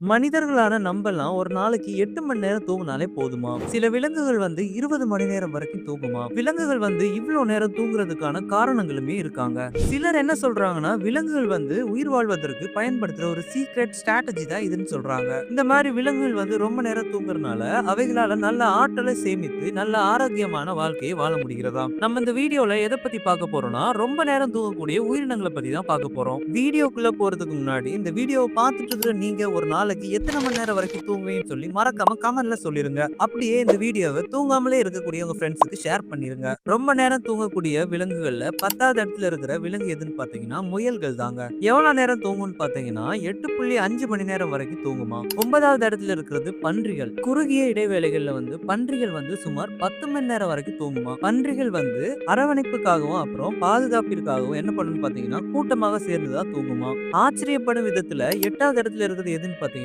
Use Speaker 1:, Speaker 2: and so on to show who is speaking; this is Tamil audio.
Speaker 1: மனிதர்களான நம்பலாம் ஒரு நாளைக்கு 8 மணி நேரம் தூங்குனாலே போதுமா? சில விலங்குகள் வந்து 20 மணி நேரம் வரைக்கும் தூங்குமா? விலங்குகள் வந்து இவ்ளோ நேரம் தூங்குறதுக்கான காரணங்களுமே இருக்காங்க. சிலர் என்ன சொல்றாங்கன்னா, விலங்குகள் வந்து உயிர் வாழ்வதற்கு பயன்படுத்துற ஒரு சீக்ரெட் ஸ்ட்ராட்டஜி தான் இதுன்னு சொல்றாங்க. இந்த மாரி விலங்குகள் வந்து ரொம்ப நேரம் தூங்குறனால, அவைகளால நல்ல ஆற்றலை சேமித்து, நல்ல ஆரோக்கியமான வாழ்க்கையை வாழ முடிகிறதாம். நம்ம இந்த வீடியோல எத பத்தி பார்க்க போறோம்னா, ரொம்ப நேரம் தூங்கக்கூடிய உயிரினங்கள பத்தி தான் பார்க்க போறோம். வீடியோக்குள்ள போறதுக்கு முன்னாடி, இந்த வீடியோவ பார்த்துட்டு இருக்கிற நீங்க ஒரு நாளைக்கு எத்தன மணி நேரம் வரைக்கும் தூங்குவீங்கன்னு சொல்லி மறக்காம கமெண்ட்ல சொல்லிருங்க. அப்படியே இந்த வீடியோவ தூங்காமலே இருக்கக்கூடிய உங்க ஃப்ரெண்ட்ஸ்க்கு ஷேர் பண்ணிருங்க. ரொம்ப நேரம் தூங்கக்கூடிய விலங்குகள்ல 10வது இடத்துல இருக்கிற விலங்கு எதுன்னு பார்த்தீங்கன்னா, முயல்கள் தாங்க. எவ்வளோ நேரம் தூங்கும்னு பார்த்தீங்கன்னா, 8.5 மணி நேரம் வரைக்கும் தூங்குமாம். 9வது இடத்துல இருக்கிறது பன்றிகள். குறுகிய இடைவேளைகள்ல வந்து பன்றிகள் வந்து சுமார் 10 மணி நேரம் வரைக்கும் தூங்குமாம். பன்றிகள் வந்து அரவணைப்புக்காகவும், அப்புறம் பாதுகாப்பிற்காகவும் என்ன பண்ணும்னு பார்த்தீங்கன்னா, கூட்டமாக சேர்ந்து தான் தூங்குமாம். ஆச்சரியப்படும் விதத்துல 8வது இடத்துல இருக்கிறது எதுன்னு பார்த்தீங்கன்னா